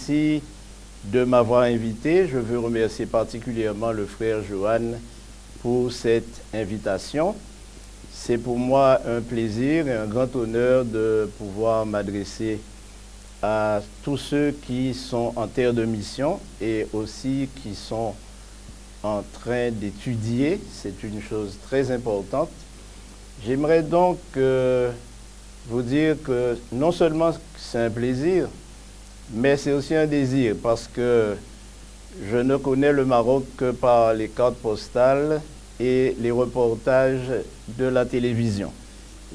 merci de m'avoir invité. Je veux remercier particulièrement le frère Johan pour cette invitation. C'est pour moi un plaisir et un grand honneur de pouvoir m'adresser à tous ceux qui sont en terre de mission et aussi qui sont en train d'étudier. C'est une chose très importante. J'aimerais donc vous dire que non seulement c'est un plaisir, mais c'est aussi un désir parce que je ne connais le Maroc que par les cartes postales et les reportages de la télévision.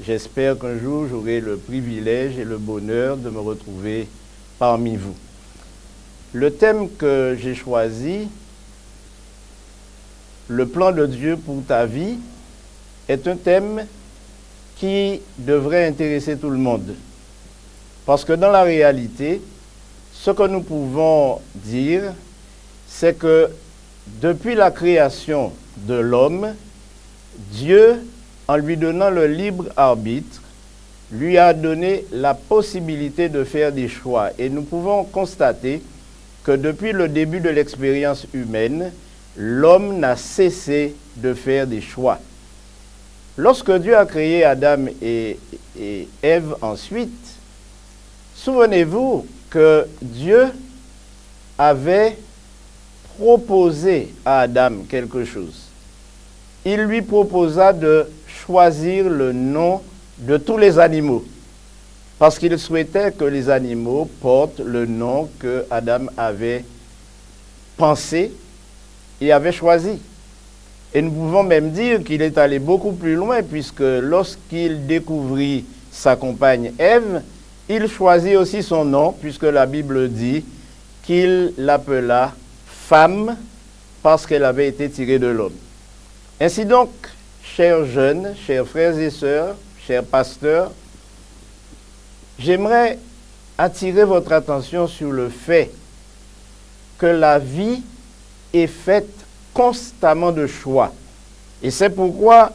J'espère qu'un jour j'aurai le privilège et le bonheur de me retrouver parmi vous. Le thème que j'ai choisi, le plan de Dieu pour ta vie, est un thème qui devrait intéresser tout le monde. Parce que dans la réalité, ce que nous pouvons dire, c'est que depuis la création de l'homme, Dieu, en lui donnant le libre arbitre, lui a donné la possibilité de faire des choix. Et nous pouvons constater que depuis le début de l'expérience humaine, l'homme n'a cessé de faire des choix. Lorsque Dieu a créé Adam et Ève ensuite, souvenez-vous que Dieu avait proposé à Adam quelque chose. Il lui proposa de choisir le nom de tous les animaux, parce qu'il souhaitait que les animaux portent le nom que Adam avait pensé et avait choisi. Et nous pouvons même dire qu'il est allé beaucoup plus loin, puisque lorsqu'il découvrit sa compagne Ève, il choisit aussi son nom, puisque la Bible dit qu'il l'appela femme, parce qu'elle avait été tirée de l'homme. Ainsi donc, chers jeunes, chers frères et sœurs, chers pasteurs, j'aimerais attirer votre attention sur le fait que la vie est faite constamment de choix. Et c'est pourquoi,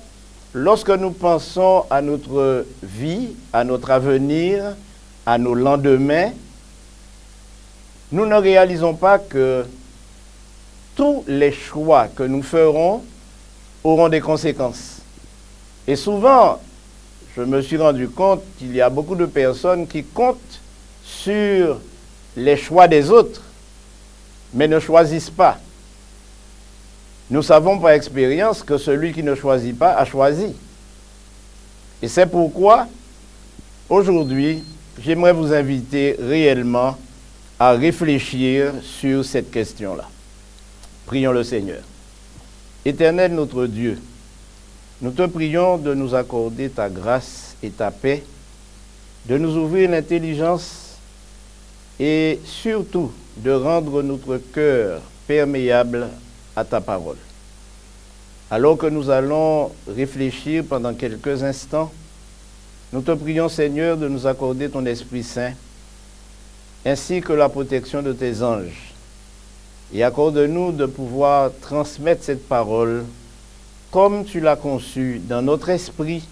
lorsque nous pensons à notre vie, à notre avenir, à nos lendemains, nous ne réalisons pas que tous les choix que nous ferons auront des conséquences. Et souvent, je me suis rendu compte qu'il y a beaucoup de personnes qui comptent sur les choix des autres, mais ne choisissent pas. Nous savons par expérience que celui qui ne choisit pas a choisi. Et c'est pourquoi, aujourd'hui, j'aimerais vous inviter réellement à réfléchir sur cette question-là. Prions le Seigneur. Éternel notre Dieu, nous te prions de nous accorder ta grâce et ta paix, de nous ouvrir l'intelligence et surtout de rendre notre cœur perméable à ta parole. Alors que nous allons réfléchir pendant quelques instants, nous te prions, Seigneur, de nous accorder ton Esprit Saint, ainsi que la protection de tes anges. Et accorde-nous de pouvoir transmettre cette parole comme tu l'as conçue dans notre esprit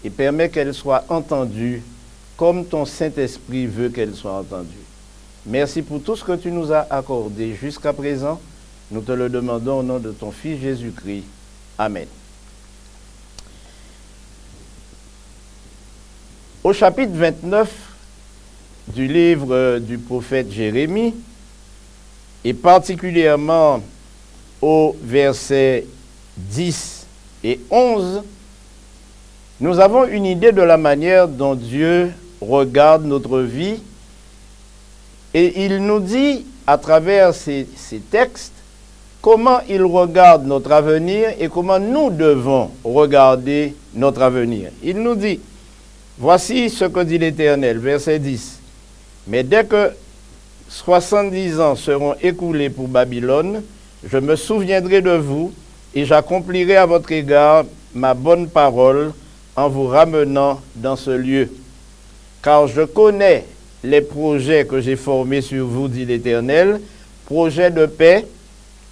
et permets qu'elle soit entendue comme ton Saint-Esprit veut qu'elle soit entendue. Merci pour tout ce que tu nous as accordé jusqu'à présent. Nous te le demandons au nom de ton Fils Jésus-Christ. Amen. Au chapitre 29 du livre du prophète Jérémie, et particulièrement au verset 10 et 11, nous avons une idée de la manière dont Dieu regarde notre vie. Et il nous dit, à travers ces textes, comment il regarde notre avenir et comment nous devons regarder notre avenir. Il nous dit, voici ce que dit l'Éternel, verset 10. Mais dès que 70 ans seront écoulés pour Babylone, je me souviendrai de vous et j'accomplirai à votre égard ma bonne parole en vous ramenant dans ce lieu. Car je connais les projets que j'ai formés sur vous, dit l'Éternel, projets de paix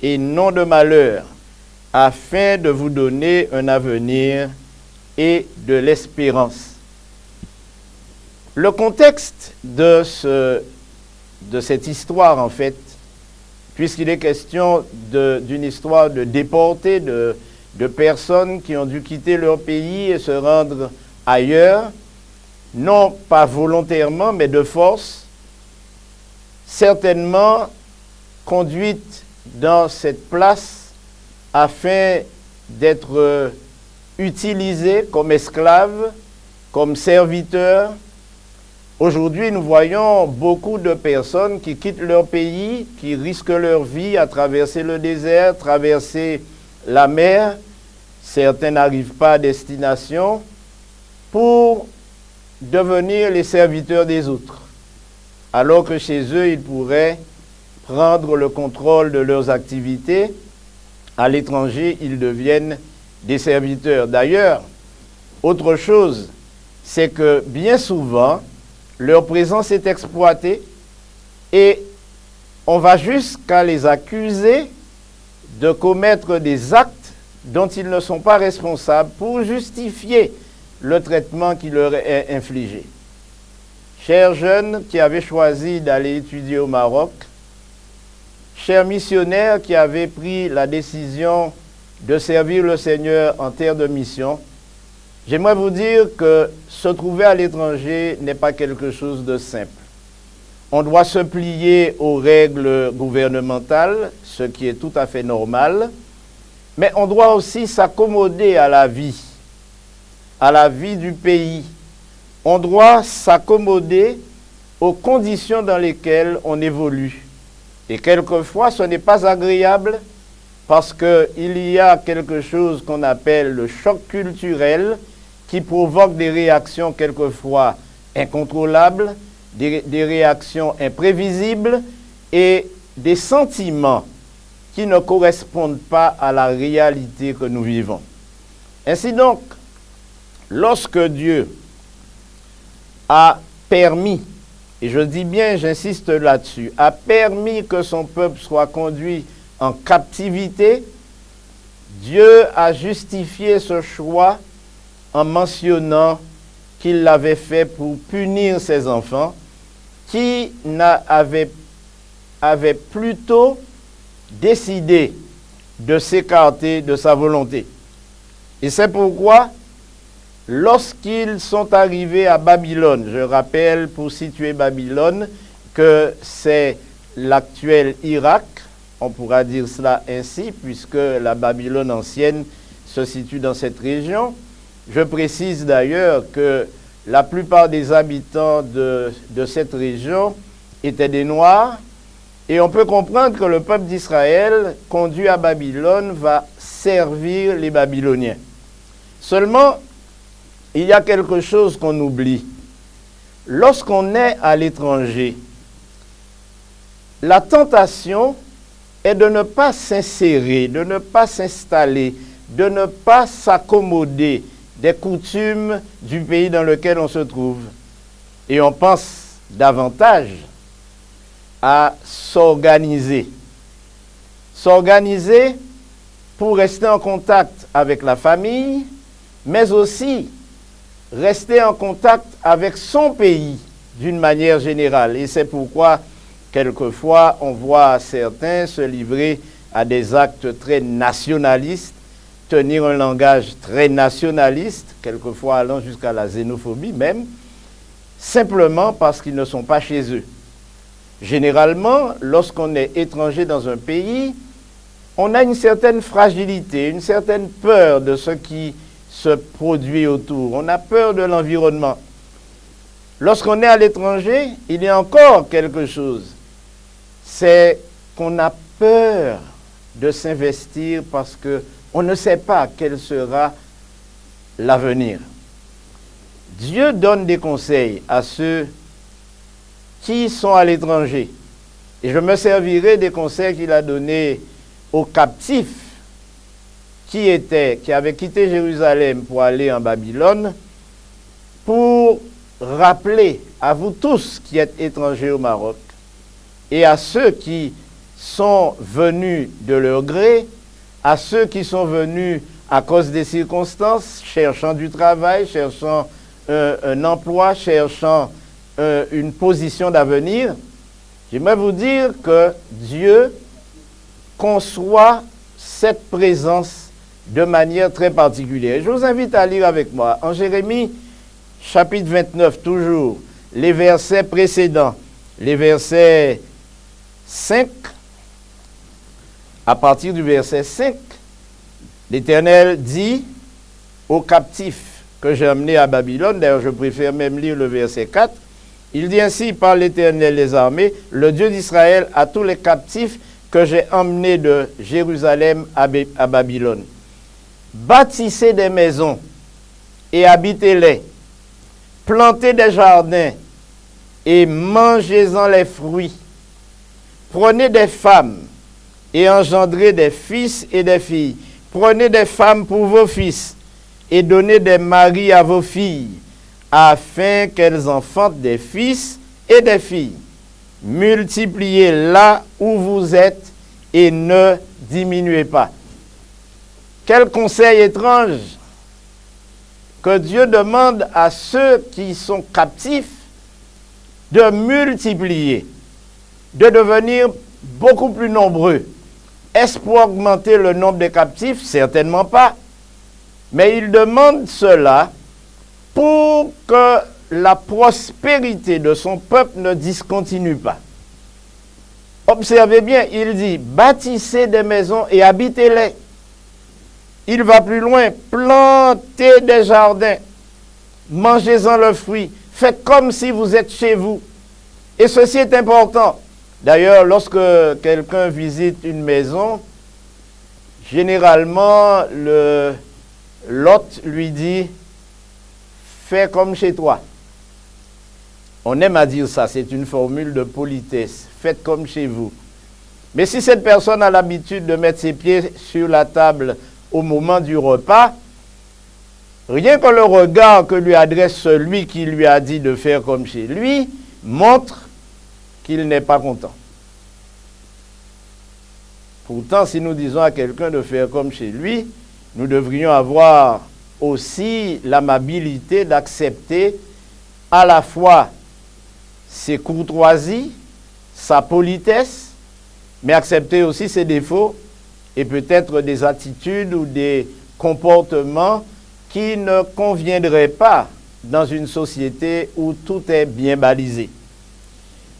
et non de malheur, afin de vous donner un avenir et de l'espérance. Le contexte de ce de cette histoire, en fait, puisqu'il est question d'une histoire de déportés, de personnes qui ont dû quitter leur pays et se rendre ailleurs, non pas volontairement, mais de force, certainement conduites dans cette place afin d'être utilisées comme esclaves, comme serviteurs. Aujourd'hui, nous voyons beaucoup de personnes qui quittent leur pays, qui risquent leur vie à traverser le désert, traverser la mer. Certains n'arrivent pas à destination pour devenir les serviteurs des autres, alors que chez eux, ils pourraient prendre le contrôle de leurs activités. À l'étranger, ils deviennent des serviteurs. D'ailleurs, autre chose, c'est que bien souvent, leur présence est exploitée et on va jusqu'à les accuser de commettre des actes dont ils ne sont pas responsables pour justifier le traitement qui leur est infligé. Chers jeunes qui avaient choisi d'aller étudier au Maroc, chers missionnaires qui avaient pris la décision de servir le Seigneur en terre de mission, j'aimerais vous dire que se trouver à l'étranger n'est pas quelque chose de simple. On doit se plier aux règles gouvernementales, ce qui est tout à fait normal, mais on doit aussi s'accommoder à la vie du pays. On doit s'accommoder aux conditions dans lesquelles on évolue. Et quelquefois, ce n'est pas agréable parce qu'il y a quelque chose qu'on appelle le choc culturel qui provoque des réactions quelquefois incontrôlables, des réactions imprévisibles et des sentiments qui ne correspondent pas à la réalité que nous vivons. Ainsi donc, lorsque Dieu a permis, et je dis bien, j'insiste là-dessus, a permis que son peuple soit conduit en captivité, Dieu a justifié ce choix en mentionnant qu'il l'avait fait pour punir ses enfants qui avaient plutôt décidé de s'écarter de sa volonté. Et c'est pourquoi, lorsqu'ils sont arrivés à Babylone, je rappelle pour situer Babylone que c'est l'actuel Irak, on pourra dire cela ainsi, puisque la Babylone ancienne se situe dans cette région. Je précise d'ailleurs que la plupart des habitants de cette région étaient des Noirs, et on peut comprendre que le peuple d'Israël, conduit à Babylone, va servir les Babyloniens. Seulement, il y a quelque chose qu'on oublie. Lorsqu'on est à l'étranger, la tentation est de ne pas s'insérer, de ne pas s'installer, de ne pas s'accommoder des coutumes du pays dans lequel on se trouve. Et on pense davantage à s'organiser. S'organiser pour rester en contact avec la famille, mais aussi rester en contact avec son pays d'une manière générale. Et c'est pourquoi, quelquefois, on voit certains se livrer à des actes très nationalistes, tenir un langage très nationaliste, quelquefois allant jusqu'à la xénophobie même, simplement parce qu'ils ne sont pas chez eux. Généralement, lorsqu'on est étranger dans un pays, on a une certaine fragilité, une certaine peur de ce qui se produit autour. On a peur de l'environnement. Lorsqu'on est à l'étranger, il y a encore quelque chose. C'est qu'on a peur de s'investir parce qu'on ne sait pas quel sera l'avenir. Dieu donne des conseils à ceux qui sont à l'étranger. Et je me servirai des conseils qu'il a donnés aux captifs qui avaient quitté Jérusalem pour aller en Babylone, pour rappeler à vous tous qui êtes étrangers au Maroc et à ceux qui sont venus de leur gré, à ceux qui sont venus à cause des circonstances, cherchant du travail, cherchant un emploi, cherchant une position d'avenir, J'aimerais vous dire que Dieu conçoit cette présence de manière très particulière. Je vous invite à lire avec moi en Jérémie chapitre 29, toujours les versets précédents, les versets 5, à partir du verset 5, l'Éternel dit aux captifs que j'ai emmenés à Babylone, d'ailleurs je préfère même lire le verset 4, il dit ainsi par l'Éternel des armées, le Dieu d'Israël, à tous les captifs que j'ai emmenés de Jérusalem à Babylone. Bâtissez des maisons et habitez-les, plantez des jardins et mangez-en les fruits. Prenez des femmes et engendrez des fils et des filles. Prenez des femmes pour vos fils et donnez des maris à vos filles, afin qu'elles enfantent des fils et des filles. Multipliez là où vous êtes et ne diminuez pas. Quel conseil étrange que Dieu demande à ceux qui sont captifs de multiplier, de devenir beaucoup plus nombreux. Est-ce pour augmenter le nombre de captifs? Certainement pas. Mais il demande cela pour que la prospérité de son peuple ne discontinue pas. Observez bien, il dit, bâtissez des maisons et habitez-les. Il va plus loin, plantez des jardins, mangez-en le fruit, faites comme si vous êtes chez vous. Et ceci est important. D'ailleurs, lorsque quelqu'un visite une maison, généralement, l'hôte lui dit, fais comme chez toi. On aime à dire ça, c'est une formule de politesse. Faites comme chez vous. Mais si cette personne a l'habitude de mettre ses pieds sur la table au moment du repas, rien que le regard que lui adresse celui qui lui a dit de faire comme chez lui, montre qu'il n'est pas content. Pourtant, si nous disons à quelqu'un de faire comme chez lui, nous devrions avoir aussi l'amabilité d'accepter à la fois ses courtoisies, sa politesse, mais accepter aussi ses défauts et peut-être des attitudes ou des comportements qui ne conviendraient pas dans une société où tout est bien balisé.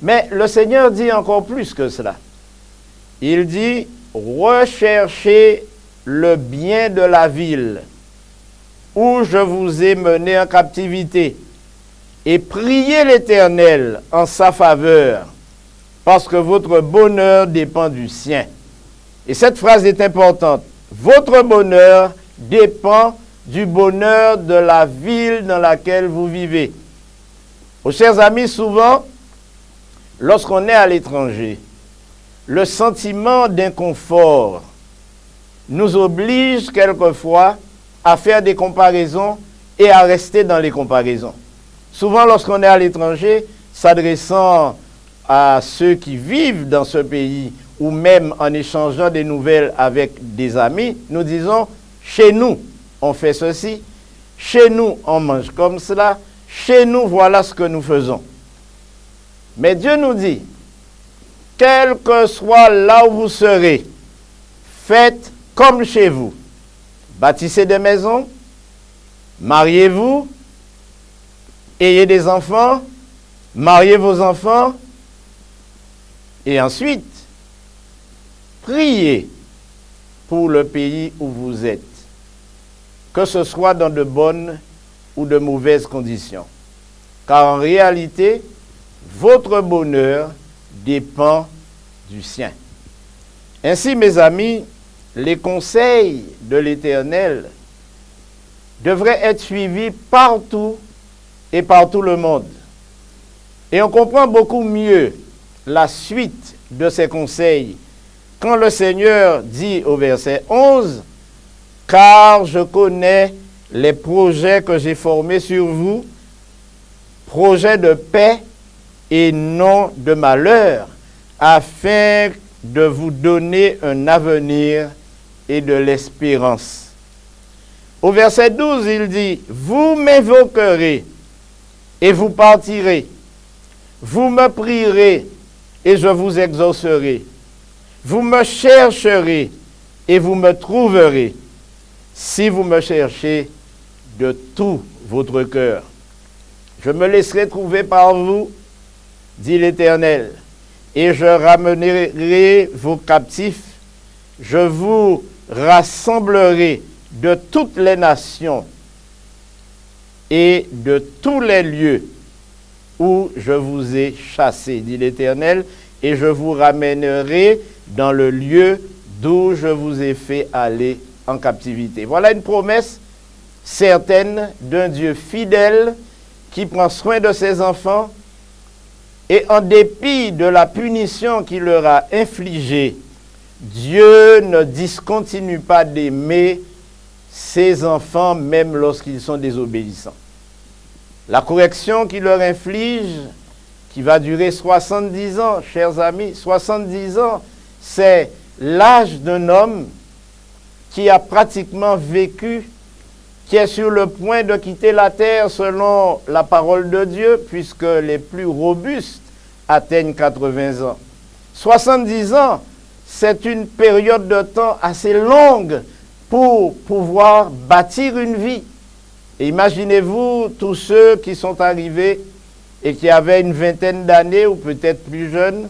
Mais le Seigneur dit encore plus que cela. Il dit, recherchez le bien de la ville où je vous ai mené en captivité et priez l'Éternel en sa faveur, parce que votre bonheur dépend du sien. Et cette phrase est importante. Votre bonheur dépend du bonheur de la ville dans laquelle vous vivez. Aux chers amis, souvent, lorsqu'on est à l'étranger, le sentiment d'inconfort nous oblige quelquefois à faire des comparaisons et à rester dans les comparaisons. Souvent, lorsqu'on est à l'étranger, s'adressant à ceux qui vivent dans ce pays ou même en échangeant des nouvelles avec des amis, nous disons, chez nous, on fait ceci, chez nous, on mange comme cela, chez nous, voilà ce que nous faisons. Mais Dieu nous dit, quel que soit là où vous serez, faites comme chez vous. Bâtissez des maisons, mariez-vous, ayez des enfants, mariez vos enfants, et ensuite, priez pour le pays où vous êtes, que ce soit dans de bonnes ou de mauvaises conditions. Car en réalité, votre bonheur dépend du sien. Ainsi, mes amis, les conseils de l'Éternel devraient être suivis partout et par tout le monde. Et on comprend beaucoup mieux la suite de ces conseils quand le Seigneur dit au verset 11, « Car je connais les projets que j'ai formés sur vous, projets de paix et non de malheur, afin de vous donner un avenir et de l'espérance. » Au verset 12, il dit, « Vous m'évoquerez et vous partirez. Vous me prierez et je vous exaucerai. Vous me chercherez et vous me trouverez, si vous me cherchez de tout votre cœur. Je me laisserai trouver par vous, dit l'Éternel, et je ramènerai vos captifs. Je vous rassemblerai de toutes les nations et de tous les lieux où je vous ai chassés, dit l'Éternel, et je vous ramènerai dans le lieu d'où je vous ai fait aller en captivité. Voilà une promesse certaine d'un Dieu fidèle qui prend soin de ses enfants, et en dépit de la punition qu'il leur a infligée, Dieu ne discontinue pas d'aimer ses enfants même lorsqu'ils sont désobéissants. La correction qu'il leur inflige, qui va durer 70 ans, chers amis, 70 ans, c'est l'âge d'un homme qui a pratiquement vécu, qui est sur le point de quitter la terre selon la parole de Dieu, puisque les plus robustes atteignent 80 ans. 70 ans, c'est une période de temps assez longue pour pouvoir bâtir une vie. Et imaginez-vous tous ceux qui sont arrivés et qui avaient une vingtaine d'années ou peut-être plus jeunes,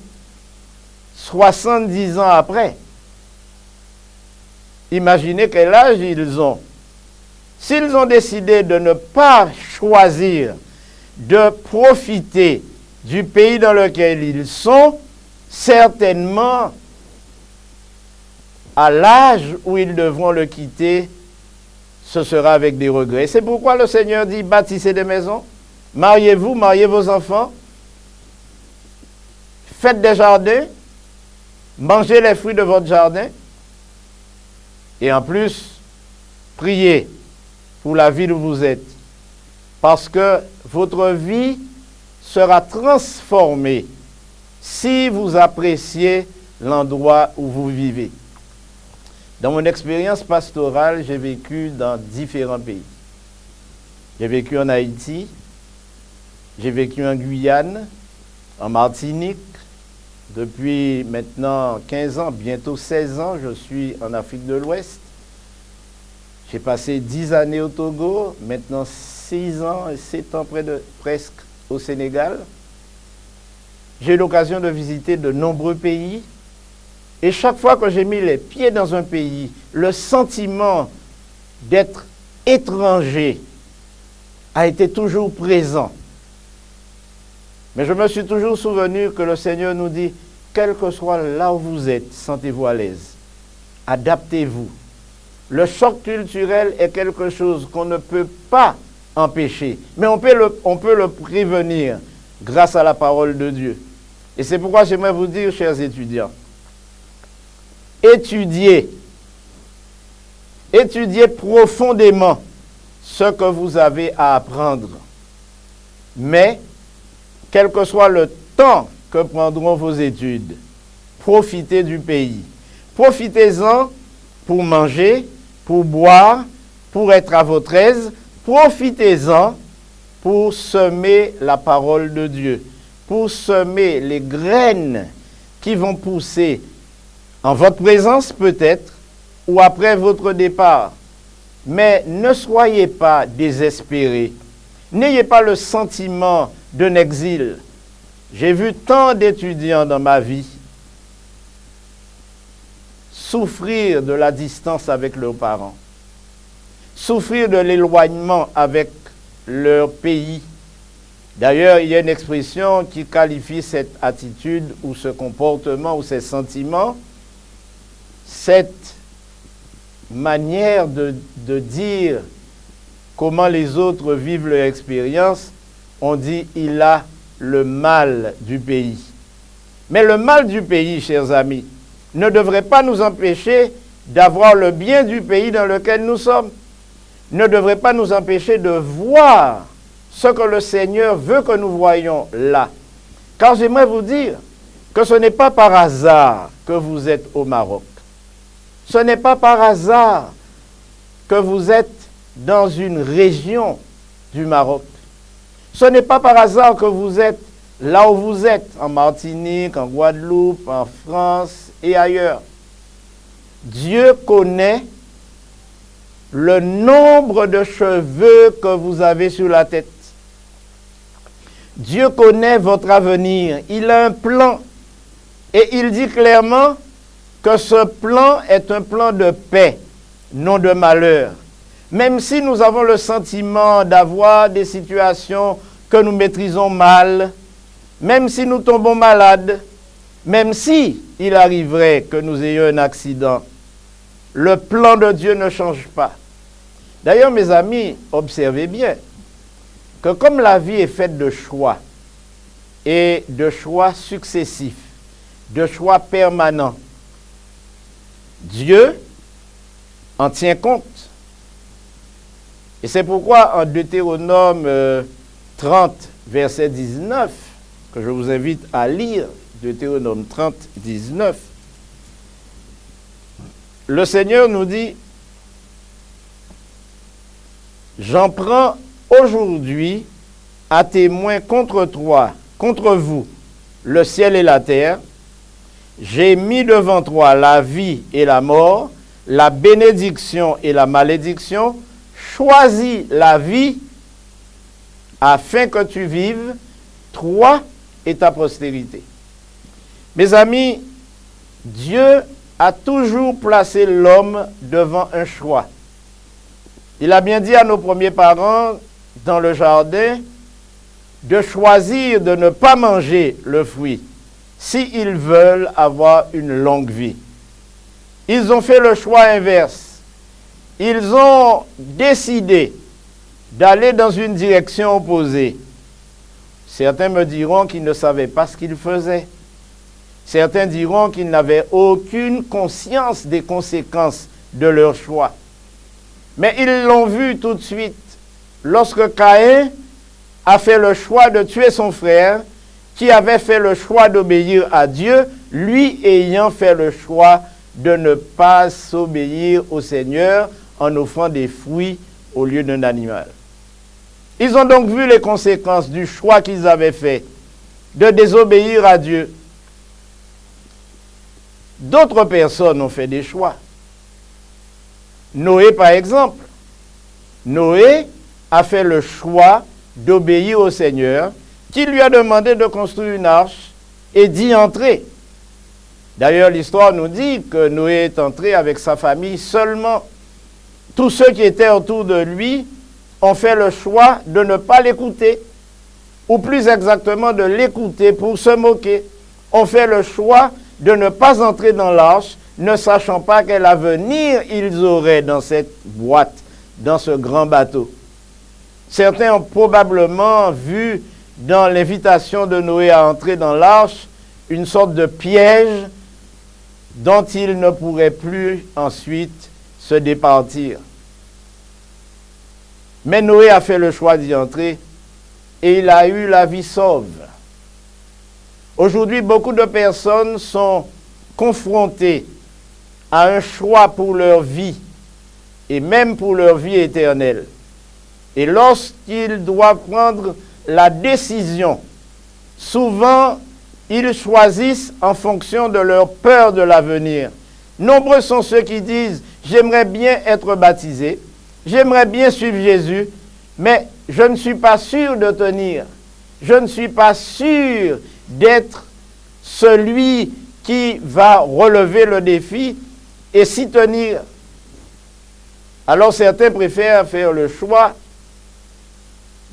70 ans après. Imaginez quel âge ils ont. S'ils ont décidé de ne pas choisir de profiter du pays dans lequel ils sont, certainement, à l'âge où ils devront le quitter, ce sera avec des regrets. C'est pourquoi le Seigneur dit, bâtissez des maisons, mariez-vous, mariez vos enfants, faites des jardins, mangez les fruits de votre jardin, et en plus, priez pour la ville où vous êtes, parce que votre vie sera transformée si vous appréciez l'endroit où vous vivez. Dans mon expérience pastorale, j'ai vécu dans différents pays. J'ai vécu en Haïti, j'ai vécu en Guyane, en Martinique. Depuis maintenant 15 ans, bientôt 16 ans, je suis en Afrique de l'Ouest. J'ai passé 10 années au Togo, maintenant 6 ans et 7 ans presque au Sénégal. J'ai eu l'occasion de visiter de nombreux pays. Et chaque fois que j'ai mis les pieds dans un pays, le sentiment d'être étranger a été toujours présent. Mais je me suis toujours souvenu que le Seigneur nous dit, quel que soit là où vous êtes, sentez-vous à l'aise. Adaptez-vous. Le choc culturel est quelque chose qu'on ne peut pas empêcher, mais on peut le prévenir grâce à la parole de Dieu. Et c'est pourquoi j'aimerais vous dire, chers étudiants, étudiez profondément ce que vous avez à apprendre. Mais, quel que soit le temps que prendront vos études, profitez du pays. Profitez-en pour manger, pour boire, pour être à votre aise. Profitez-en pour semer la parole de Dieu, pour semer les graines qui vont pousser en votre présence peut-être, ou après votre départ. Mais ne soyez pas désespérés. N'ayez pas le sentiment d'un exil. J'ai vu tant d'étudiants dans ma vie souffrir de la distance avec leurs parents, souffrir de l'éloignement avec leur pays. D'ailleurs, il y a une expression qui qualifie cette attitude ou ce comportement ou ces sentiments, cette manière de dire comment les autres vivent leur expérience. On dit « il a le mal du pays ». Mais le mal du pays, chers amis, ne devrait pas nous empêcher d'avoir le bien du pays dans lequel nous sommes. Ne devrait pas nous empêcher de voir ce que le Seigneur veut que nous voyions là. Car j'aimerais vous dire que ce n'est pas par hasard que vous êtes au Maroc. Ce n'est pas par hasard que vous êtes dans une région du Maroc. Ce n'est pas par hasard que vous êtes là où vous êtes, en Martinique, en Guadeloupe, en France et ailleurs. Dieu connaît le nombre de cheveux que vous avez sur la tête. Dieu connaît votre avenir. Il a un plan. Et il dit clairement que ce plan est un plan de paix, non de malheur. Même si nous avons le sentiment d'avoir des situations que nous maîtrisons mal, même si nous tombons malades, même si il arriverait que nous ayons un accident, le plan de Dieu ne change pas. D'ailleurs, mes amis, observez bien que comme la vie est faite de choix, et de choix successifs, de choix permanents, Dieu en tient compte. Et c'est pourquoi en Deutéronome 30, verset 19, que je vous invite à lire, Deutéronome 30, 19, le Seigneur nous dit, « J'en prends aujourd'hui à témoin contre toi, contre vous, le ciel et la terre. J'ai mis devant toi la vie et la mort, la bénédiction et la malédiction. Choisis la vie afin que tu vives, toi et ta postérité. » Mes amis, Dieu a toujours placé l'homme devant un choix. Il a bien dit à nos premiers parents dans le jardin de choisir de ne pas manger le fruit s'ils veulent avoir une longue vie. Ils ont fait le choix inverse. Ils ont décidé d'aller dans une direction opposée. Certains me diront qu'ils ne savaient pas ce qu'ils faisaient. Certains diront qu'ils n'avaient aucune conscience des conséquences de leur choix. Mais ils l'ont vu tout de suite. Lorsque Caïn a fait le choix de tuer son frère, qui avait fait le choix d'obéir à Dieu, lui ayant fait le choix de ne pas s'obéir au Seigneur en offrant des fruits au lieu d'un animal. Ils ont donc vu les conséquences du choix qu'ils avaient fait de désobéir à Dieu. D'autres personnes ont fait des choix. Noé, par exemple. Noé a fait le choix d'obéir au Seigneur, qui lui a demandé de construire une arche et d'y entrer. D'ailleurs, l'histoire nous dit que Noé est entré avec sa famille seulement. Tous ceux qui étaient autour de lui ont fait le choix de ne pas l'écouter, ou plus exactement de l'écouter pour se moquer. Ont fait le choix de ne pas entrer dans l'arche, ne sachant pas quel avenir ils auraient dans cette boîte, dans ce grand bateau. Certains ont probablement vu dans l'invitation de Noé à entrer dans l'arche une sorte de piège dont il ne pourrait plus ensuite se départir. Mais Noé a fait le choix d'y entrer et il a eu la vie sauve. Aujourd'hui, beaucoup de personnes sont confrontées à un choix pour leur vie et même pour leur vie éternelle. Et lorsqu'ils doivent prendre la décision, souvent, ils choisissent en fonction de leur peur de l'avenir. Nombreux sont ceux qui disent « J'aimerais bien être baptisé, j'aimerais bien suivre Jésus, mais je ne suis pas sûr de tenir. Je ne suis pas sûr d'être celui qui va relever le défi et s'y tenir. » Alors certains préfèrent faire le choix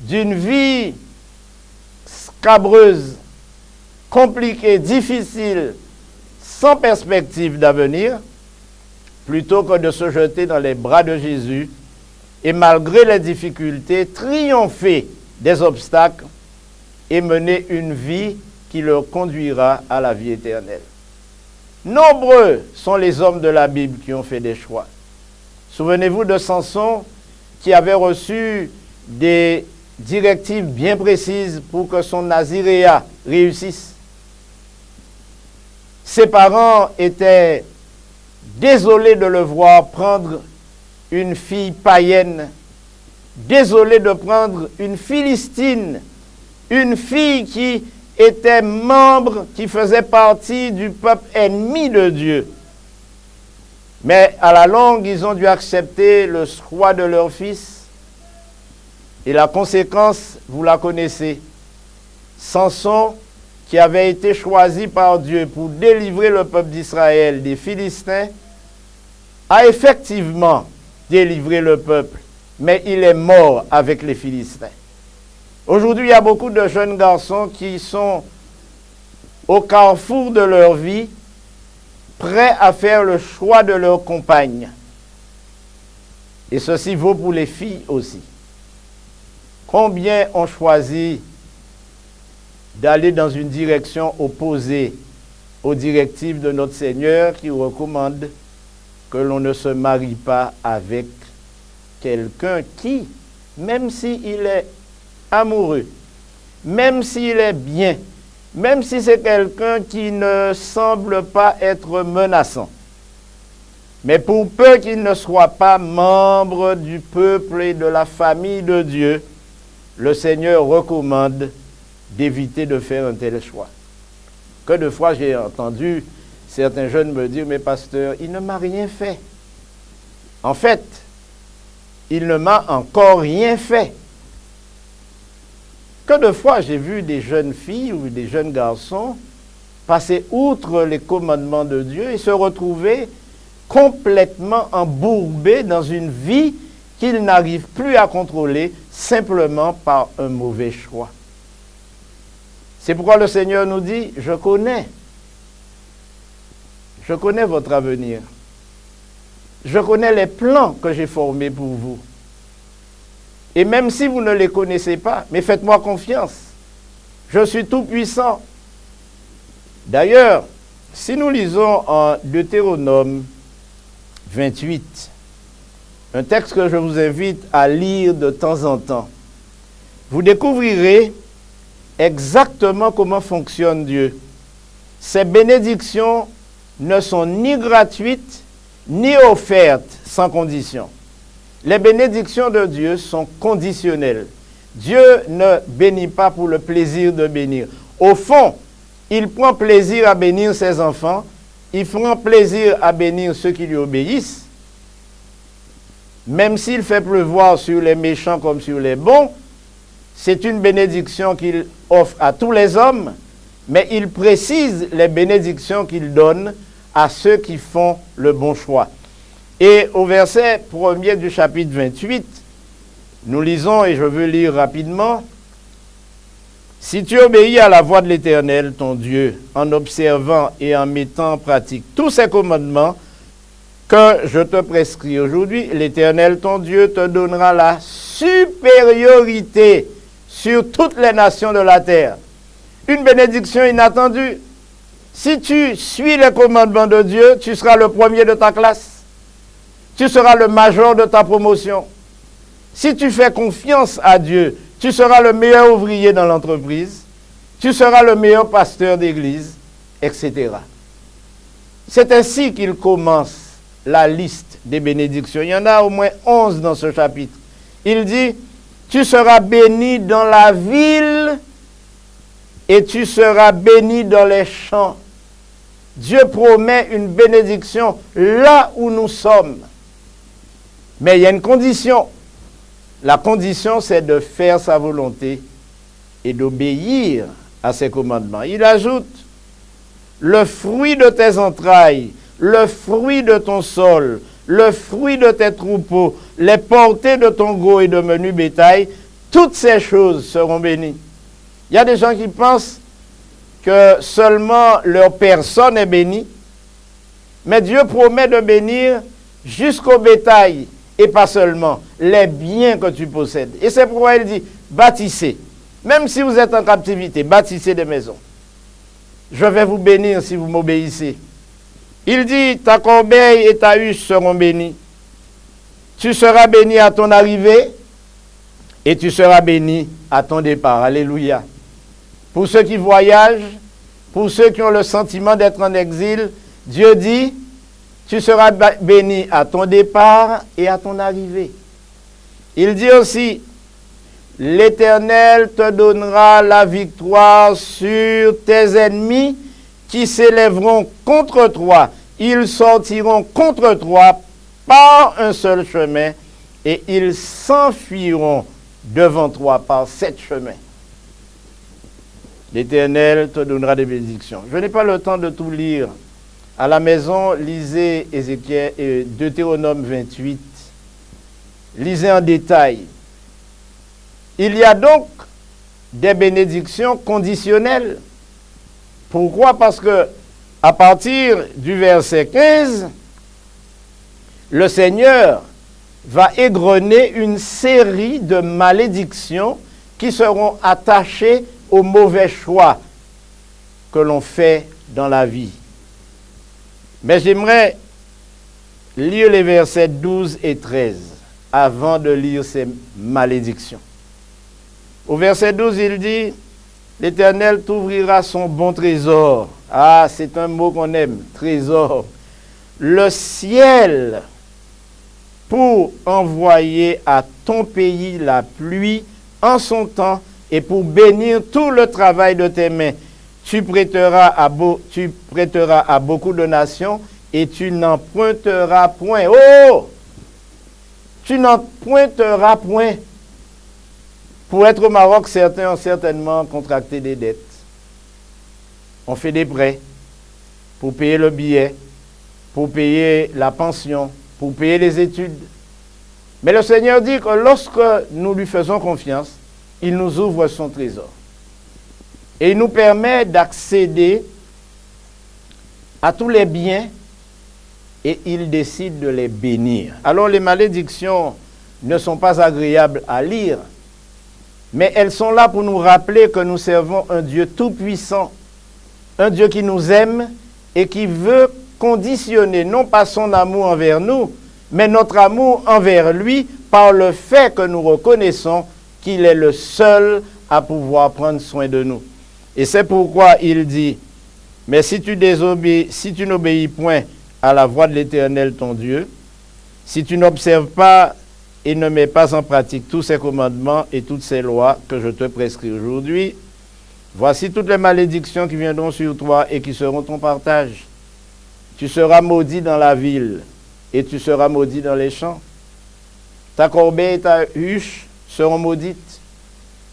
d'une vie scabreuse, compliquée, difficile, sans perspective d'avenir, plutôt que de se jeter dans les bras de Jésus et malgré les difficultés, triompher des obstacles et mener une vie qui leur conduira à la vie éternelle. Nombreux sont les hommes de la Bible qui ont fait des choix. Souvenez-vous de Samson qui avait reçu des directives bien précises pour que son naziréat réussisse. Ses parents étaient désolés de le voir prendre une fille païenne, désolés de prendre une Philistine, une fille qui étaient membres qui faisaient partie du peuple ennemi de Dieu. Mais à la longue, ils ont dû accepter le choix de leur fils. Et la conséquence, vous la connaissez. Samson, qui avait été choisi par Dieu pour délivrer le peuple d'Israël des Philistins, a effectivement délivré le peuple, mais il est mort avec les Philistins. Aujourd'hui, il y a beaucoup de jeunes garçons qui sont au carrefour de leur vie, prêts à faire le choix de leur compagne. Et ceci vaut pour les filles aussi. Combien ont choisi d'aller dans une direction opposée aux directives de notre Seigneur qui recommande que l'on ne se marie pas avec quelqu'un qui, même s'il est amoureux, même s'il est bien, même si c'est quelqu'un qui ne semble pas être menaçant, mais pour peu qu'il ne soit pas membre du peuple et de la famille de Dieu, le Seigneur recommande d'éviter de faire un tel choix. Que de fois j'ai entendu certains jeunes me dire, mais pasteur, il ne m'a rien fait. En fait, il ne m'a encore rien fait. Que de fois j'ai vu des jeunes filles ou des jeunes garçons passer outre les commandements de Dieu et se retrouver complètement embourbés dans une vie qu'ils n'arrivent plus à contrôler simplement par un mauvais choix. C'est pourquoi le Seigneur nous dit, je connais votre avenir. Je connais les plans que j'ai formés pour vous. Et même si vous ne les connaissez pas, mais faites-moi confiance. Je suis tout puissant. D'ailleurs, si nous lisons en Deutéronome 28, un texte que je vous invite à lire de temps en temps, vous découvrirez exactement comment fonctionne Dieu. Ces bénédictions ne sont ni gratuites, ni offertes sans condition. Les bénédictions de Dieu sont conditionnelles. Dieu ne bénit pas pour le plaisir de bénir. Au fond, il prend plaisir à bénir ses enfants, il prend plaisir à bénir ceux qui lui obéissent, même s'il fait pleuvoir sur les méchants comme sur les bons. C'est une bénédiction qu'il offre à tous les hommes, mais il précise les bénédictions qu'il donne à ceux qui font le bon choix. Et au verset 1er du chapitre 28, nous lisons, et je veux lire rapidement, « Si tu obéis à la voix de l'Éternel, ton Dieu, en observant et en mettant en pratique tous ces commandements que je te prescris aujourd'hui, l'Éternel, ton Dieu, te donnera la supériorité sur toutes les nations de la terre. » Une bénédiction inattendue. Si tu suis les commandements de Dieu, tu seras le premier de ta classe. Tu seras le major de ta promotion. Si tu fais confiance à Dieu, tu seras le meilleur ouvrier dans l'entreprise. Tu seras le meilleur pasteur d'église, etc. C'est ainsi qu'il commence la liste des bénédictions. Il y en a au moins 11 dans ce chapitre. Il dit, tu seras béni dans la ville et tu seras béni dans les champs. Dieu promet une bénédiction là où nous sommes. Mais il y a une condition. La condition, c'est de faire sa volonté et d'obéir à ses commandements. Il ajoute, le fruit de tes entrailles, le fruit de ton sol, le fruit de tes troupeaux, les portées de ton gros et de menu bétail, toutes ces choses seront bénies. Il y a des gens qui pensent que seulement leur personne est bénie, mais Dieu promet de bénir jusqu'au bétail, et pas seulement les biens que tu possèdes. Et c'est pourquoi il dit, bâtissez. Même si vous êtes en captivité, bâtissez des maisons. Je vais vous bénir si vous m'obéissez. Il dit, ta corbeille et ta huche seront bénies. Tu seras béni à ton arrivée et tu seras béni à ton départ. Alléluia. Pour ceux qui voyagent, pour ceux qui ont le sentiment d'être en exil, Dieu dit, tu seras béni à ton départ et à ton arrivée. Il dit aussi, l'Éternel te donnera la victoire sur tes ennemis qui s'élèveront contre toi. Ils sortiront contre toi par un seul chemin et ils s'enfuiront devant toi par 7 chemins. L'Éternel te donnera des bénédictions. Je n'ai pas le temps de tout lire. À la maison, lisez Ézéchiel et Deutéronome 28. Lisez en détail. Il y a donc des bénédictions conditionnelles. Pourquoi? Parce que à partir du verset 15, le Seigneur va égrener une série de malédictions qui seront attachées aux mauvais choix que l'on fait dans la vie. Mais j'aimerais lire les versets 12 et 13 avant de lire ces malédictions. Au verset 12, il dit, « L'Éternel t'ouvrira son bon trésor. » Ah, c'est un mot qu'on aime, trésor. Le ciel pour envoyer à ton pays la pluie en son temps et pour bénir tout le travail de tes mains. Tu prêteras à beaucoup de nations et tu n'emprunteras point. Oh! Tu n'emprunteras point. Pour être au Maroc, certains ont certainement contracté des dettes. On fait des prêts pour payer le billet, pour payer la pension, pour payer les études. Mais le Seigneur dit que lorsque nous lui faisons confiance, il nous ouvre son trésor. Et il nous permet d'accéder à tous les biens et il décide de les bénir. Alors les malédictions ne sont pas agréables à lire, mais elles sont là pour nous rappeler que nous servons un Dieu tout-puissant, un Dieu qui nous aime et qui veut conditionner non pas son amour envers nous, mais notre amour envers lui par le fait que nous reconnaissons qu'il est le seul à pouvoir prendre soin de nous. Et c'est pourquoi il dit, « Mais si tu n'obéis point à la voix de l'Éternel ton Dieu, si tu n'observes pas et ne mets pas en pratique tous ses commandements et toutes ses lois que je te prescris aujourd'hui, voici toutes les malédictions qui viendront sur toi et qui seront ton partage. Tu seras maudit dans la ville et tu seras maudit dans les champs. Ta corbeille et ta huche seront maudites.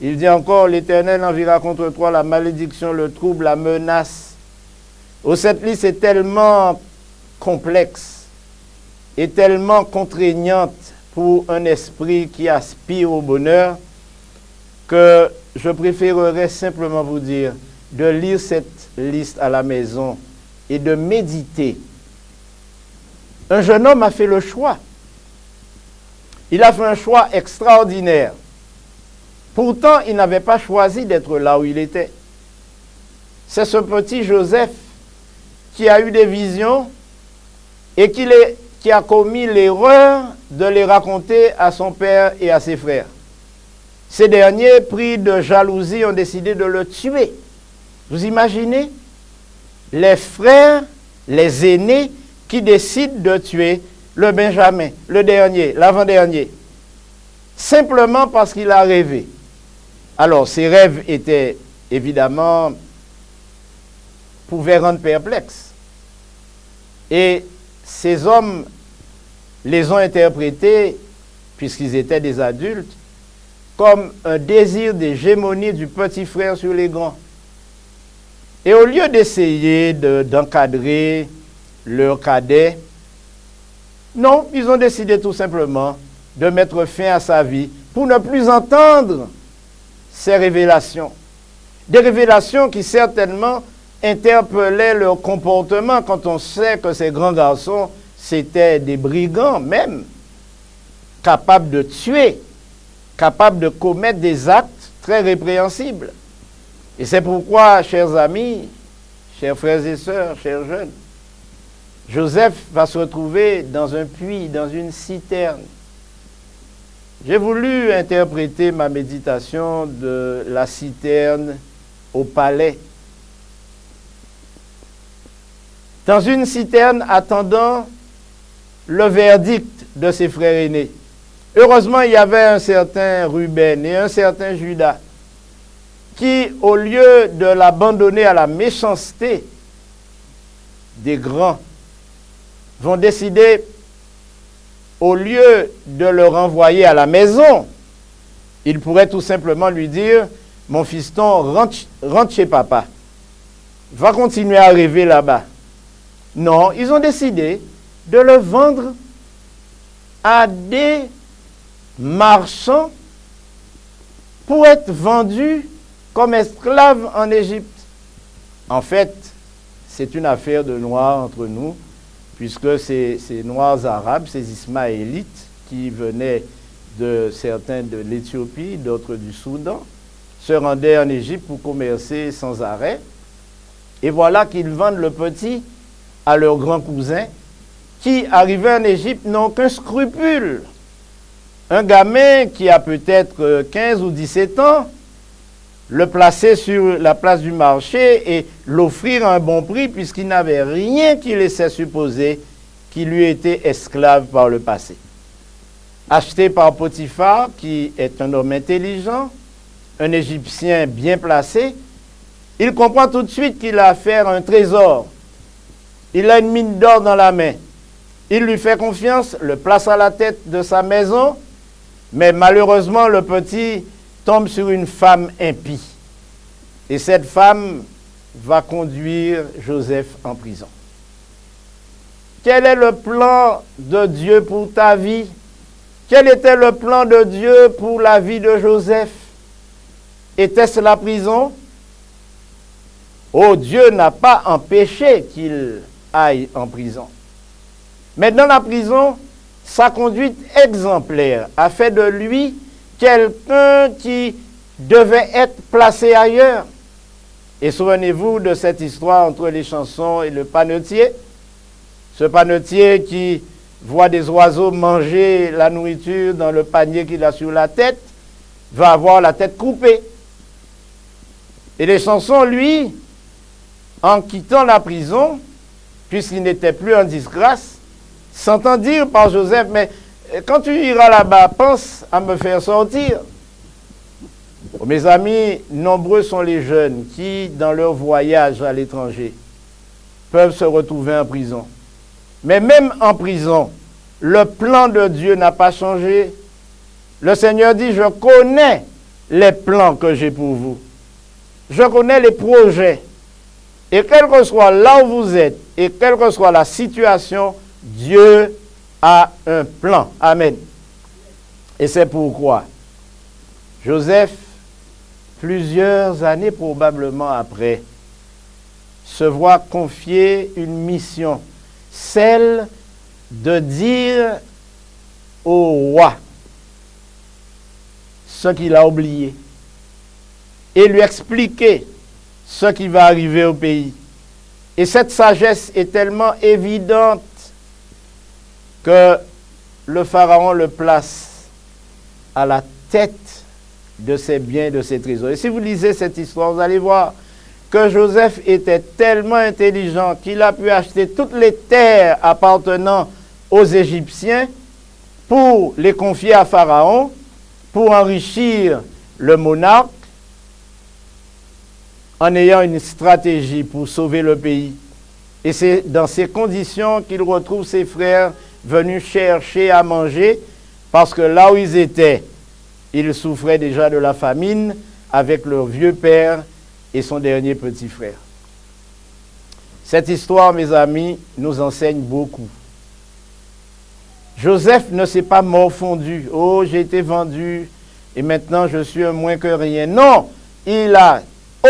Il dit encore, l'Éternel enverra contre toi la malédiction, le trouble, la menace. Oh, cette liste est tellement complexe et tellement contraignante pour un esprit qui aspire au bonheur que je préférerais simplement vous dire de lire cette liste à la maison et de méditer. Un jeune homme a fait le choix. Il a fait un choix extraordinaire. Pourtant, il n'avait pas choisi d'être là où il était. C'est ce petit Joseph qui a eu des visions et qui a commis l'erreur de les raconter à son père et à ses frères. Ces derniers, pris de jalousie, ont décidé de le tuer. Vous imaginez? Les frères, les aînés, qui décident de tuer le Benjamin, le dernier, l'avant-dernier, simplement parce qu'il a rêvé. Alors, ces rêves étaient, évidemment, pouvaient rendre perplexes. Et ces hommes les ont interprétés, puisqu'ils étaient des adultes, comme un désir d'hégémonie du petit frère sur les grands. Et au lieu d'essayer d'encadrer leur cadet, non, ils ont décidé tout simplement de mettre fin à sa vie pour ne plus entendre ces révélations. Des révélations qui certainement interpellaient leur comportement quand on sait que ces grands garçons, c'étaient des brigands même, capables de tuer, capables de commettre des actes très répréhensibles. Et c'est pourquoi, chers amis, chers frères et sœurs, chers jeunes, Joseph va se retrouver dans un puits, dans une citerne. J'ai voulu interpréter ma méditation de la citerne au palais. Dans une citerne attendant le verdict de ses frères aînés. Heureusement, il y avait un certain Ruben et un certain Judas qui, au lieu de l'abandonner à la méchanceté des grands, vont décider, au lieu de le renvoyer à la maison, ils pourraient tout simplement lui dire, mon fiston, rentre chez papa, va continuer à rêver là-bas. Non, ils ont décidé de le vendre à des marchands pour être vendus comme esclaves en Égypte. En fait, c'est une affaire de noirs entre nous, puisque ces noirs arabes, ces ismaélites qui venaient de certains de l'Éthiopie, d'autres du Soudan, se rendaient en Égypte pour commercer sans arrêt. Et voilà qu'ils vendent le petit à leur grand cousin qui, arrivé en Égypte, n'ont aucun scrupule. Un gamin qui a peut-être 15 ou 17 ans, le placer sur la place du marché et l'offrir à un bon prix puisqu'il n'avait rien qui laissait supposer qu'il lui était esclave par le passé. Acheté par Potiphar, qui est un homme intelligent, un Égyptien bien placé, il comprend tout de suite qu'il a affaire à un trésor. Il a une mine d'or dans la main. Il lui fait confiance, le place à la tête de sa maison, mais malheureusement, le petit tombe sur une femme impie. Et cette femme va conduire Joseph en prison. Quel est le plan de Dieu pour ta vie? Quel était le plan de Dieu pour la vie de Joseph? Était-ce la prison? Oh, Dieu n'a pas empêché qu'il aille en prison. Mais dans la prison, sa conduite exemplaire a fait de lui quelqu'un qui devait être placé ailleurs. Et souvenez-vous de cette histoire entre les chansons et le panetier. Ce panetier qui voit des oiseaux manger la nourriture dans le panier qu'il a sur la tête, va avoir la tête coupée. Et les chansons, lui, en quittant la prison, puisqu'il n'était plus en disgrâce, s'entend dire par Joseph, mais quand tu iras là-bas, pense à me faire sortir. Oh, mes amis, nombreux sont les jeunes qui, dans leur voyage à l'étranger, peuvent se retrouver en prison. Mais même en prison, le plan de Dieu n'a pas changé. Le Seigneur dit, je connais les plans que j'ai pour vous. Je connais les projets. Et quel que soit là où vous êtes, et quelle que soit la situation, Dieu a un plan. Amen. Et c'est pourquoi Joseph, plusieurs années probablement après, se voit confier une mission, celle de dire au roi ce qu'il a oublié et lui expliquer ce qui va arriver au pays. Et cette sagesse est tellement évidente que le Pharaon le place à la tête de ses biens, de ses trésors. Et si vous lisez cette histoire, vous allez voir que Joseph était tellement intelligent qu'il a pu acheter toutes les terres appartenant aux Égyptiens pour les confier à Pharaon, pour enrichir le monarque, en ayant une stratégie pour sauver le pays. Et c'est dans ces conditions qu'il retrouve ses frères venus chercher à manger, parce que là où ils étaient, ils souffraient déjà de la famine avec leur vieux père et son dernier petit frère. Cette histoire, mes amis, nous enseigne beaucoup. Joseph ne s'est pas morfondu. Oh, j'ai été vendu et maintenant je suis un moins que rien. Non, il a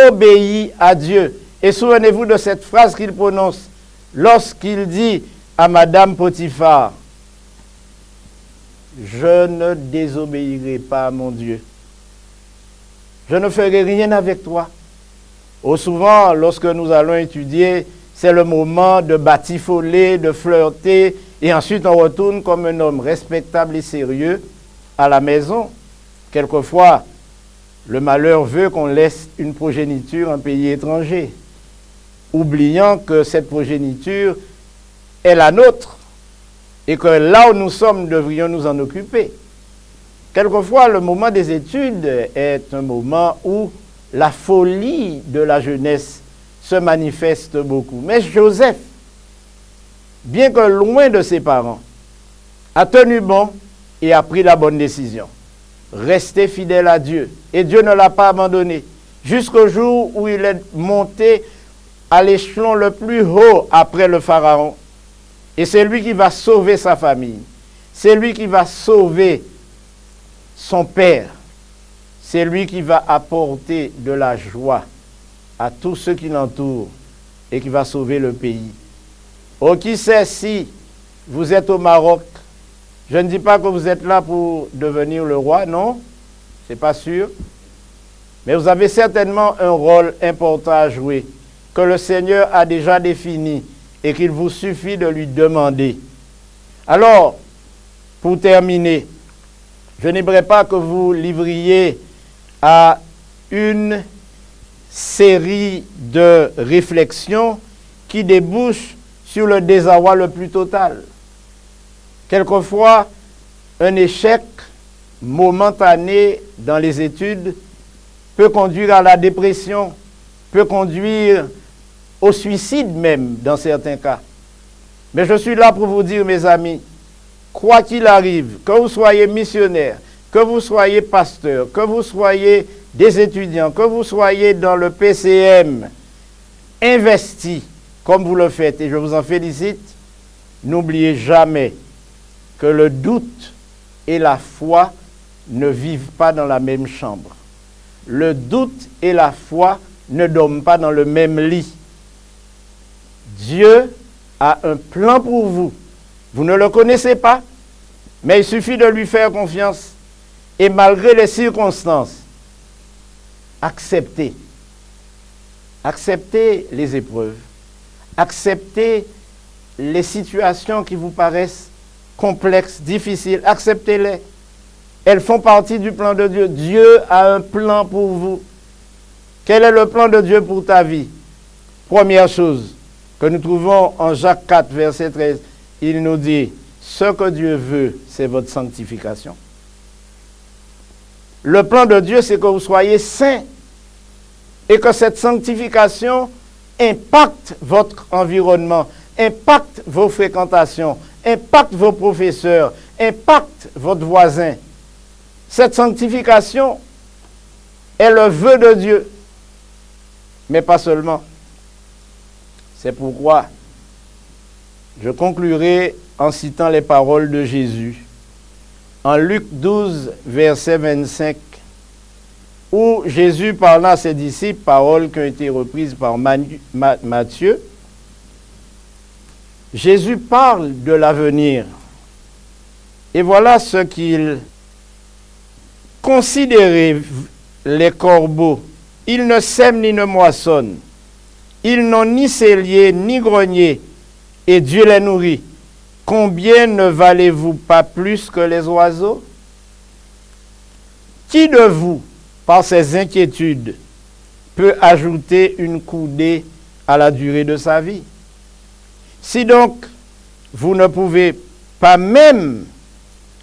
obéi à Dieu. Et souvenez-vous de cette phrase qu'il prononce lorsqu'il dit à Madame Potiphar, je ne désobéirai pas à mon Dieu. Je ne ferai rien avec toi. Oh, souvent, lorsque nous allons étudier, c'est le moment de batifoler, de flirter, et ensuite on retourne comme un homme respectable et sérieux à la maison. Quelquefois, le malheur veut qu'on laisse une progéniture en pays étranger, oubliant que cette progéniture est la nôtre et que là où nous sommes, nous devrions nous en occuper. Quelquefois, le moment des études est un moment où la folie de la jeunesse se manifeste beaucoup. Mais Joseph, bien que loin de ses parents, a tenu bon et a pris la bonne décision. Resté fidèle à Dieu. Et Dieu ne l'a pas abandonné. Jusqu'au jour où il est monté à l'échelon le plus haut après le Pharaon. Et c'est lui qui va sauver sa famille. C'est lui qui va sauver son père. C'est lui qui va apporter de la joie à tous ceux qui l'entourent et qui va sauver le pays. Oh, qui sait si vous êtes au Maroc, je ne dis pas que vous êtes là pour devenir le roi, non, c'est pas sûr. Mais vous avez certainement un rôle important à jouer, que le Seigneur a déjà défini et qu'il vous suffit de lui demander. Alors, pour terminer, je n'aimerais pas que vous livriez à une série de réflexions qui débouchent sur le désarroi le plus total. Quelquefois, un échec momentané dans les études peut conduire à la dépression, peut conduire au suicide même dans certains cas. Mais je suis là pour vous dire, mes amis, quoi qu'il arrive, que vous soyez missionnaire, que vous soyez pasteur, que vous soyez des étudiants, que vous soyez dans le PCM, investi comme vous le faites, et je vous en félicite, n'oubliez jamais que le doute et la foi ne vivent pas dans la même chambre. Le doute et la foi ne dorment pas dans le même lit. Dieu a un plan pour vous. Vous ne le connaissez pas, mais il suffit de lui faire confiance. Et malgré les circonstances, acceptez. Acceptez les épreuves. Acceptez les situations qui vous paraissent complexes, difficiles. Acceptez-les. Elles font partie du plan de Dieu. Dieu a un plan pour vous. Quel est le plan de Dieu pour ta vie? Première chose que nous trouvons en Jacques 4, verset 13, il nous dit, ce que Dieu veut, c'est votre sanctification. Le plan de Dieu, c'est que vous soyez saints et que cette sanctification impacte votre environnement, impacte vos fréquentations, impacte vos professeurs, impacte votre voisin. Cette sanctification est le vœu de Dieu, mais pas seulement. C'est pourquoi je conclurai en citant les paroles de Jésus. En Luc 12, verset 25, où Jésus parla à ses disciples, paroles qui ont été reprises par Matthieu, Jésus parle de l'avenir. Et voilà ce qu'il considérait les corbeaux. Ils ne sèment ni ne moissonnent. Ils n'ont ni cellier ni grenier, et Dieu les nourrit. Combien ne valez-vous pas plus que les oiseaux? Qui de vous, par ses inquiétudes, peut ajouter une coudée à la durée de sa vie? Si donc vous ne pouvez pas même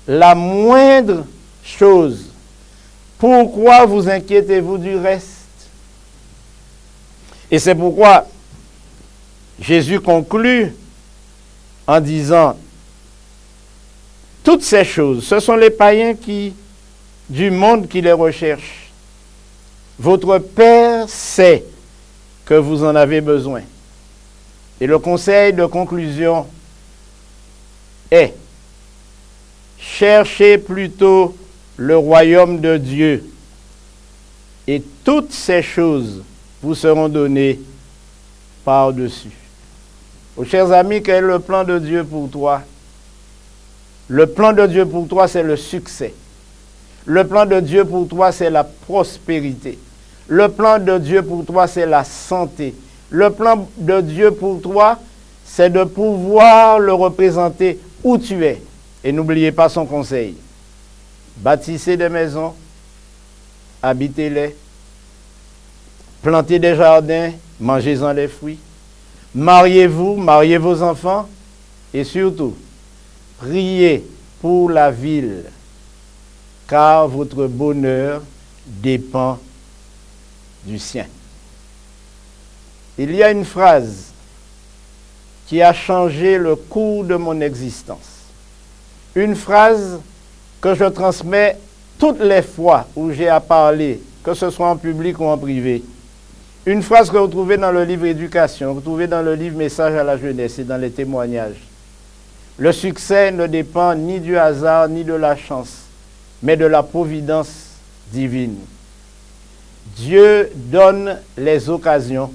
la moindre chose, pourquoi vous inquiétez-vous du reste? Et c'est pourquoi Jésus conclut en disant, toutes ces choses, ce sont les païens du monde qui les recherchent. Votre Père sait que vous en avez besoin. Et le conseil de conclusion est, cherchez plutôt le royaume de Dieu et toutes ces choses vous seront données par-dessus. Oh, chers amis, quel est le plan de Dieu pour toi? Le plan de Dieu pour toi, c'est le succès. Le plan de Dieu pour toi, c'est la prospérité. Le plan de Dieu pour toi, c'est la santé. Le plan de Dieu pour toi, c'est de pouvoir le représenter où tu es. Et n'oubliez pas son conseil. Bâtissez des maisons, habitez-les, plantez des jardins, mangez-en les fruits. Mariez-vous, mariez vos enfants et surtout, priez pour la ville. car votre bonheur dépend du sien. Il y a une phrase qui a changé le cours de mon existence. Une phrase que je transmets toutes les fois où j'ai à parler, que ce soit en public ou en privé. Une phrase que vous trouvez dans le livre Éducation, vous trouvez dans le livre Message à la jeunesse et dans les témoignages. Le succès ne dépend ni du hasard ni de la chance, mais de la providence divine. Dieu donne les occasions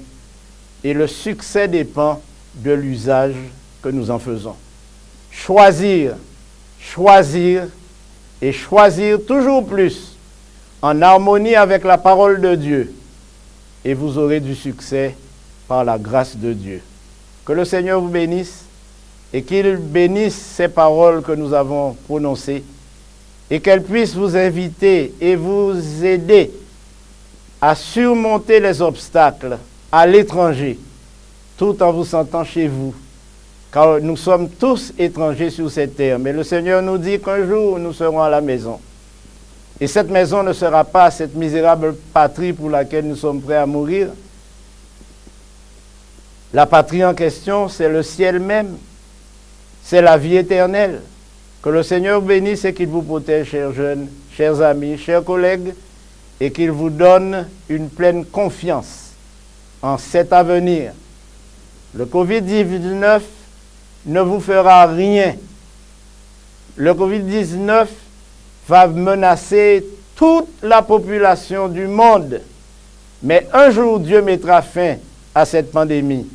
et le succès dépend de l'usage que nous en faisons. Choisir, choisir et choisir toujours plus en harmonie avec la parole de Dieu et vous aurez du succès par la grâce de Dieu. Que le Seigneur vous bénisse et qu'il bénisse ces paroles que nous avons prononcées et qu'elles puissent vous inviter et vous aider à surmonter les obstacles à l'étranger, tout en vous sentant chez vous. Car nous sommes tous étrangers sur cette terre, mais le Seigneur nous dit qu'un jour nous serons à la maison. Et cette maison ne sera pas cette misérable patrie pour laquelle nous sommes prêts à mourir. La patrie en question, c'est le ciel même. C'est la vie éternelle. Que le Seigneur bénisse et qu'il vous protège, chers jeunes, chers amis, chers collègues, et qu'il vous donne une pleine confiance en cet avenir. Le Covid-19 ne vous fera rien. Le Covid-19 va menacer toute la population du monde. Mais un jour, Dieu mettra fin à cette pandémie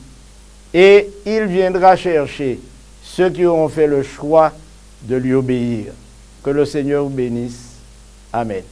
et il viendra chercher ceux qui auront fait le choix de lui obéir. Que le Seigneur vous bénisse. Amen.